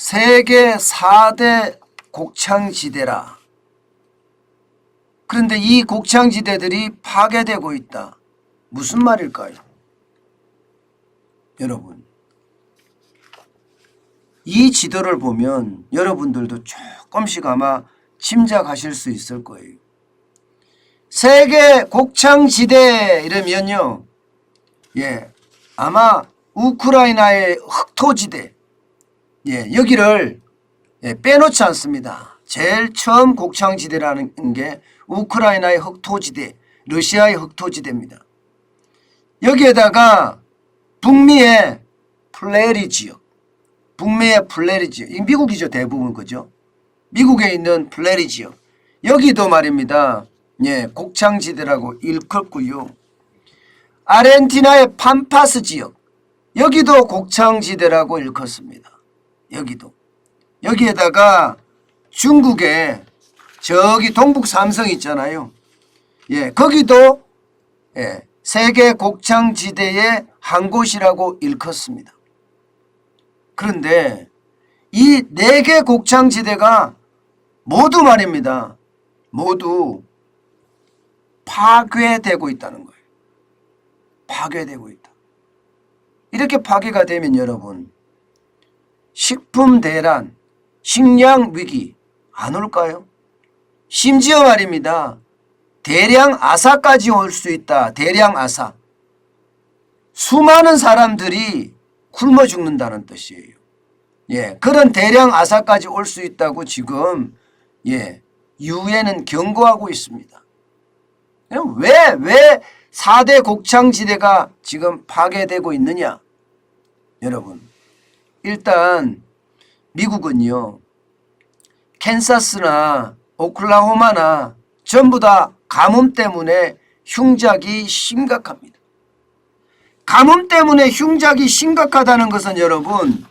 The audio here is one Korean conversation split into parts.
세계 4대 곡창지대라. 그런데 이 곡창지대들이 파괴되고 있다. 무슨 말일까요? 여러분, 이 지도를 보면 여러분들도 조금씩 아마 짐작하실 수 있을 거예요. 세계 곡창지대 이러면요, 아마 우크라이나의 흑토지대, 여기를 빼놓지 않습니다. 제일 처음 곡창지대라는 게 우크라이나의 흑토지대, 러시아의 흑토지대입니다. 여기에다가 북미의 플레리 지역, 이 미국이죠, 대부분. 그죠? 미국에 있는 플레리 지역, 여기도 말입니다, 곡창지대라고 일컫고요. 아르헨티나의 팜파스 지역, 여기도 곡창지대라고 일컫습니다. 여기에다가 중국의 저기 동북 삼성 있잖아요. 거기도 세계 곡창지대의 한 곳이라고 일컫습니다. 그런데 이 4개 곡창지대가 모두 말입니다, 모두 파괴되고 있다는 거예요. 파괴되고 있다. 이렇게 파괴가 되면 여러분, 식품 대란, 식량 위기 안 올까요? 심지어 말입니다, 대량 아사까지 올 수 있다. 대량 아사. 수많은 사람들이 굶어 죽는다는 뜻이에요. 그런 대량 아사까지 올 수 있다고 지금 유엔은 경고하고 있습니다. 왜 4대 곡창지대가 지금 파괴되고 있느냐? 여러분, 일단 미국은요, 캔사스나 오클라호마나 전부 다 가뭄 때문에 흉작이 심각합니다. 가뭄 때문에 흉작이 심각하다는 것은 여러분,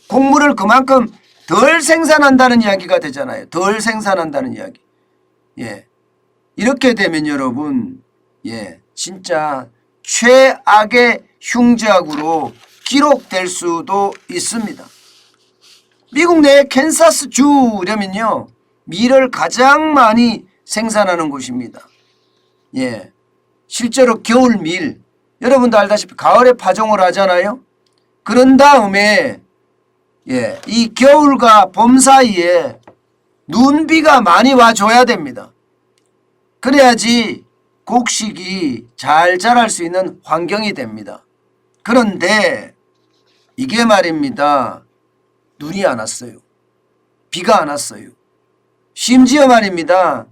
곡물을 그만큼 덜 생산한다는 이야기가 되잖아요. 덜 생산한다는 이야기. 이렇게 되면 여러분, 진짜 최악의 흉작으로 기록될 수도 있습니다. 미국 내 캔사스 주려면요, 밀을 가장 많이 생산하는 곳입니다. 실제로 겨울 밀, 여러분도 알다시피 가을에 파종을 하잖아요. 그런 다음에 이 겨울과 봄 사이에 눈비가 많이 와줘야 됩니다. 그래야지 곡식이 잘 자랄 수 있는 환경이 됩니다. 그런데 이게 말입니다, 눈이 안 왔어요. 비가 안 왔어요. 심지어 말입니다,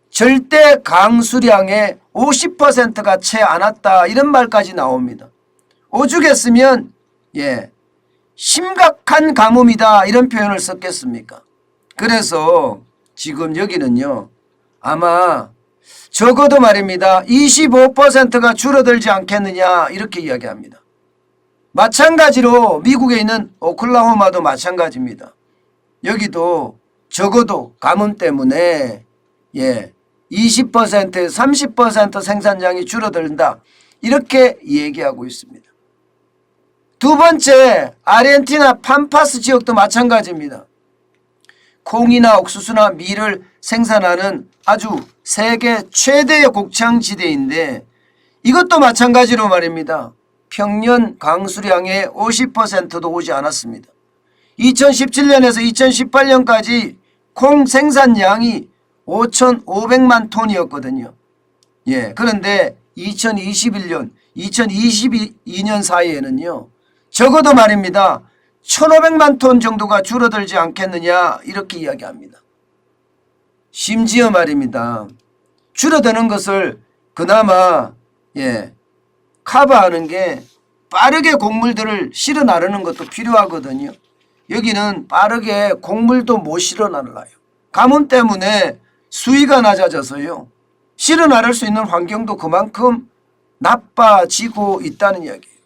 절대 강수량의 50%가 채 안 왔다, 이런 말까지 나옵니다. 오죽했으면 심각한 가뭄이다, 이런 표현을 썼겠습니까? 그래서 지금 여기는요, 아마 적어도 말입니다, 25%가 줄어들지 않겠느냐, 이렇게 이야기합니다. 마찬가지로 미국에 있는 오클라호마도 마찬가지입니다. 여기도 적어도 가뭄 때문에 20% 30% 생산량이 줄어든다, 이렇게 얘기하고 있습니다. 두 번째, 아르헨티나 팜파스 지역도 마찬가지입니다. 콩이나 옥수수나 밀을 생산하는 아주 세계 최대의 곡창지대인데, 이것도 마찬가지로 말입니다, 평년 강수량의 50%도 오지 않았습니다. 2017년에서 2018년까지 콩 생산량이 5,500만 톤이었거든요. 그런데 2021년, 2022년 사이에는요, 적어도 말입니다, 1,500만 톤 정도가 줄어들지 않겠느냐, 이렇게 이야기합니다. 심지어 말입니다, 줄어드는 것을 그나마 커버하는 게 빠르게 곡물들을 실어 나르는 것도 필요하거든요. 여기는 빠르게 곡물도 못 실어 나르나요. 가뭄 때문에 수위가 낮아져서요, 실어 나를 수 있는 환경도 그만큼 나빠지고 있다는 이야기예요.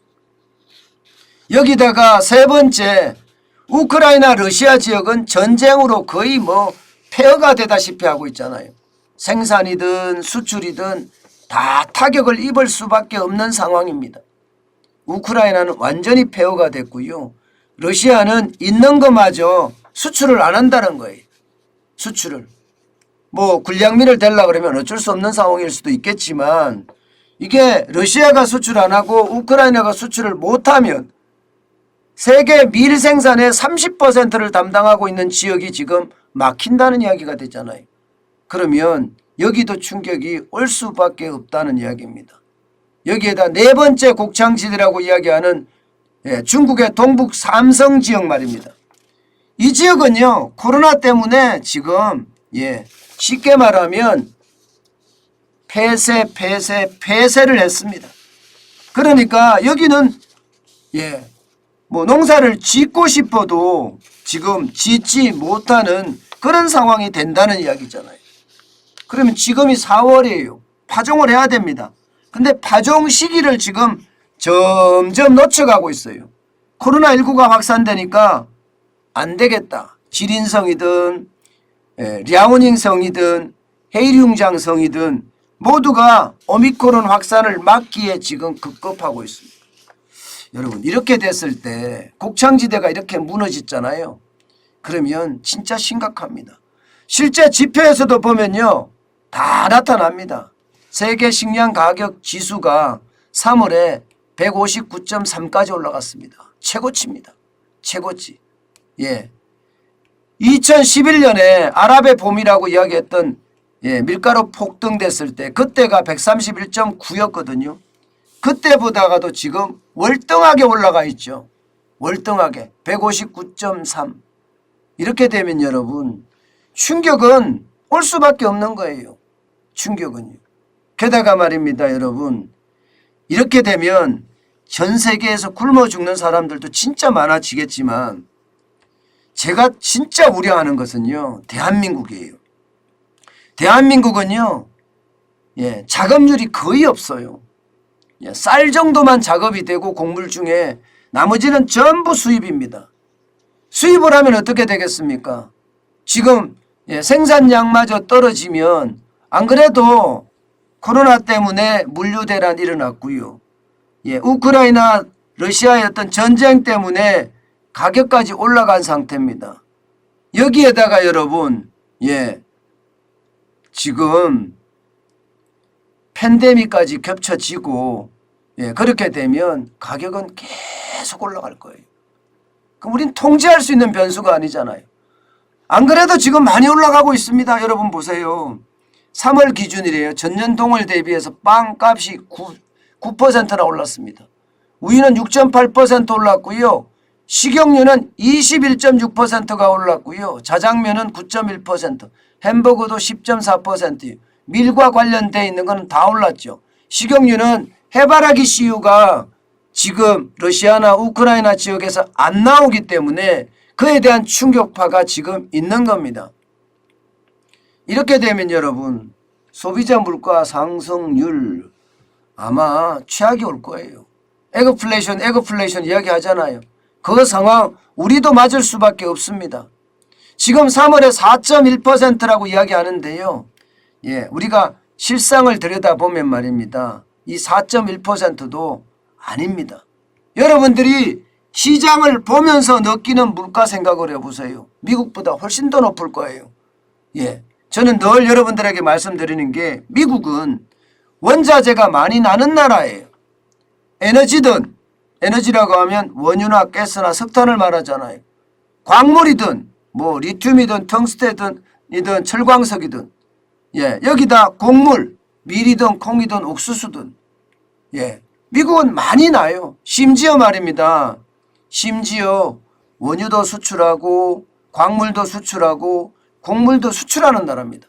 여기다가 세 번째, 우크라이나 러시아 지역은 전쟁으로 거의 폐허가 되다시피 하고 있잖아요. 생산이든 수출이든 다 타격을 입을 수밖에 없는 상황입니다. 우크라이나는 완전히 폐허가 됐고요. 러시아는 있는 것마저 수출을 안 한다는 거예요. 수출을. 뭐 군량미를 대려고 그러면 어쩔 수 없는 상황일 수도 있겠지만 이게 러시아가 수출 안 하고 우크라이나가 수출을 못하면 세계 밀 생산의 30%를 담당하고 있는 지역이 지금 막힌다는 이야기가 되잖아요. 그러면 여기도 충격이 올 수밖에 없다는 이야기입니다. 여기에다 네 번째 곡창지대라고 이야기하는 중국의 동북 삼성 지역 말입니다. 이 지역은요 코로나 때문에 지금 쉽게 말하면 폐쇄를 했습니다. 그러니까 여기는 뭐 농사를 짓고 싶어도 지금 짓지 못하는 그런 상황이 된다는 이야기잖아요. 그러면 지금이 4월이에요. 파종을 해야 됩니다. 근데 파종 시기를 지금 점점 놓쳐가고 있어요. 코로나19가 확산되니까 안 되겠다. 지린성이든 랴오닝성이든 헤이룽장성이든 모두가 오미크론 확산을 막기에 지금 급급하고 있습니다. 여러분 이렇게 됐을 때 곡창지대가 이렇게 무너졌잖아요. 그러면 진짜 심각합니다. 실제 지표에서도 보면요. 다 나타납니다. 세계 식량 가격 지수가 3월에 159.3까지 올라갔습니다. 최고치입니다. 최고치. 2011년에 아랍의 봄이라고 이야기했던 밀가루 폭등됐을 때 그때가 131.9였거든요. 그때보다가도 지금 월등하게 올라가 있죠. 월등하게 159.3. 이렇게 되면 여러분 충격은 올 수밖에 없는 거예요. 충격은요. 게다가 말입니다 여러분 이렇게 되면 전 세계에서 굶어 죽는 사람들도 진짜 많아지겠지만 제가 진짜 우려하는 것은요 대한민국이에요. 대한민국은요 작업률이 거의 없어요. 쌀 정도만 작업이 되고 곡물 중에 나머지는 전부 수입입니다. 수입을 하면 어떻게 되겠습니까? 지금 생산량마저 떨어지면 안 그래도 코로나 때문에 물류 대란이 일어났고요. 우크라이나 러시아의 어떤 전쟁 때문에 가격까지 올라간 상태입니다. 여기에다가 여러분 지금 팬데믹까지 겹쳐지고 그렇게 되면 가격은 계속 올라갈 거예요. 그럼 우린 통제할 수 있는 변수가 아니잖아요. 안 그래도 지금 많이 올라가고 있습니다. 여러분 보세요. 3월 기준이래요. 전년 동월 대비해서 빵값이 9%나 올랐습니다. 우유는 6.8% 올랐고요. 식용유는 21.6%가 올랐고요. 자장면은 9.1%, 햄버거도 10.4%, 밀과 관련되어 있는 건 다 올랐죠. 식용유는 해바라기 씨유가 지금 러시아나 우크라이나 지역에서 안 나오기 때문에 그에 대한 충격파가 지금 있는 겁니다. 이렇게 되면 여러분 소비자 물가 상승률 아마 최악이 올 거예요. 에그플레이션 이야기하잖아요. 그 상황 우리도 맞을 수밖에 없습니다. 지금 3월에 4.1%라고 이야기하는데요. 우리가 실상을 들여다보면 말입니다. 이 4.1%도 아닙니다. 여러분들이 시장을 보면서 느끼는 물가 생각을 해보세요. 미국보다 훨씬 더 높을 거예요. 저는 늘 여러분들에게 말씀드리는 게 미국은 원자재가 많이 나는 나라예요. 에너지라고 하면 원유나 가스나 석탄을 말하잖아요. 광물이든 뭐 리튬이든 텅스텐이든 철광석이든 여기다 곡물 밀이든 콩이든 옥수수든 미국은 많이 나요. 심지어 말입니다. 심지어 원유도 수출하고 광물도 수출하고 곡물도 수출하는 나라입니다.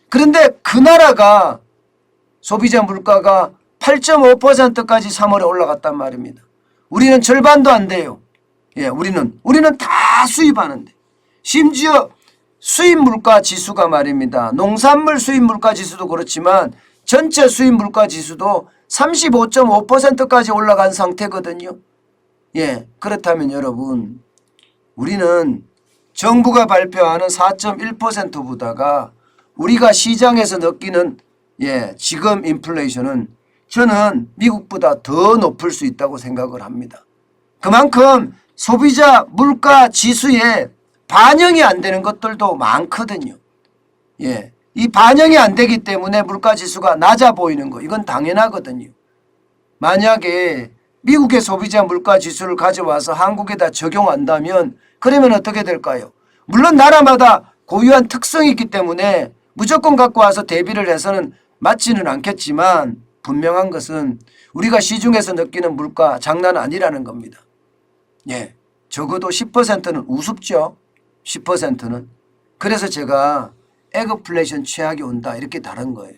그런데 그 나라가 소비자 물가가 8.5%까지 3월에 올라갔단 말입니다. 우리는 절반도 안 돼요. 우리는 다 수입하는데 심지어 수입 물가 지수가 말입니다. 농산물 수입 물가 지수도 그렇지만 전체 수입 물가 지수도 35.5%까지 올라간 상태거든요. 그렇다면 여러분 우리는 정부가 발표하는 4.1%보다가 우리가 시장에서 느끼는 지금 인플레이션은 저는 미국보다 더 높을 수 있다고 생각을 합니다. 그만큼 소비자 물가 지수에 반영이 안 되는 것들도 많거든요. 예. 이 반영이 안 되기 때문에 물가 지수가 낮아 보이는 거, 이건 당연하거든요. 만약에 미국의 소비자 물가 지수를 가져와서 한국에다 적용한다면 그러면 어떻게 될까요? 물론 나라마다 고유한 특성이 있기 때문에 무조건 갖고 와서 대비를 해서는 맞지는 않겠지만 분명한 것은 우리가 시중에서 느끼는 물가 장난 아니라는 겁니다. 예, 적어도 10%는 우습죠. 10%는. 그래서 제가 에그플레이션 최악이 온다 이렇게 다른 거예요.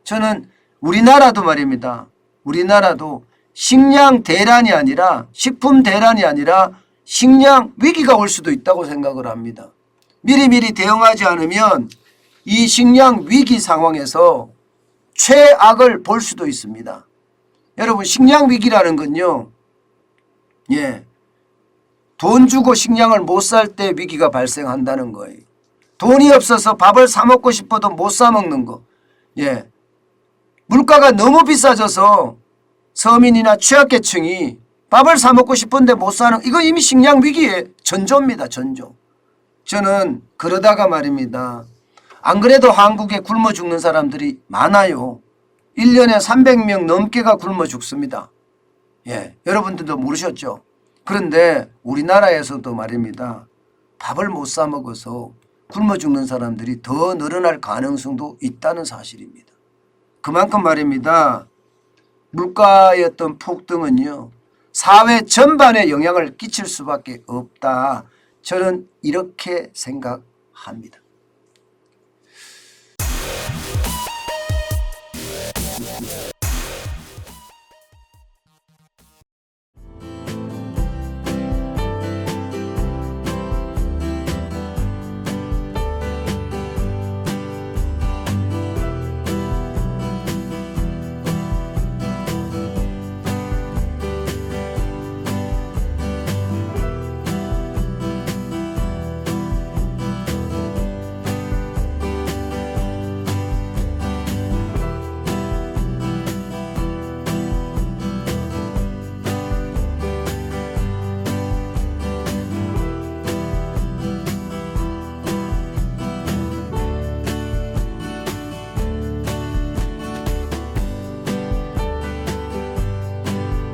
저는 우리나라도 말입니다. 우리나라도 식량 대란이 아니라 식품 대란이 아니라 식량 위기가 올 수도 있다고 생각을 합니다. 미리미리 대응하지 않으면 이 식량 위기 상황에서 최악을 볼 수도 있습니다. 여러분, 식량 위기라는 건요. 예. 돈 주고 식량을 못 살 때 위기가 발생한다는 거예요. 돈이 없어서 밥을 사 먹고 싶어도 못 사 먹는 거. 예. 물가가 너무 비싸져서 서민이나 취약계층이 밥을 사 먹고 싶은데 못 사는, 이거 이미 식량 위기의 전조입니다. 전조. 저는 그러다가 말입니다. 안 그래도 한국에 굶어 죽는 사람들이 많아요. 1년에 300명 넘게가 굶어 죽습니다. 예, 여러분들도 모르셨죠? 그런데 우리나라에서도 말입니다. 밥을 못 사 먹어서 굶어 죽는 사람들이 더 늘어날 가능성도 있다는 사실입니다. 그만큼 말입니다. 물가의 어떤 폭등은요. 사회 전반에 영향을 끼칠 수밖에 없다. 저는 이렇게 생각합니다.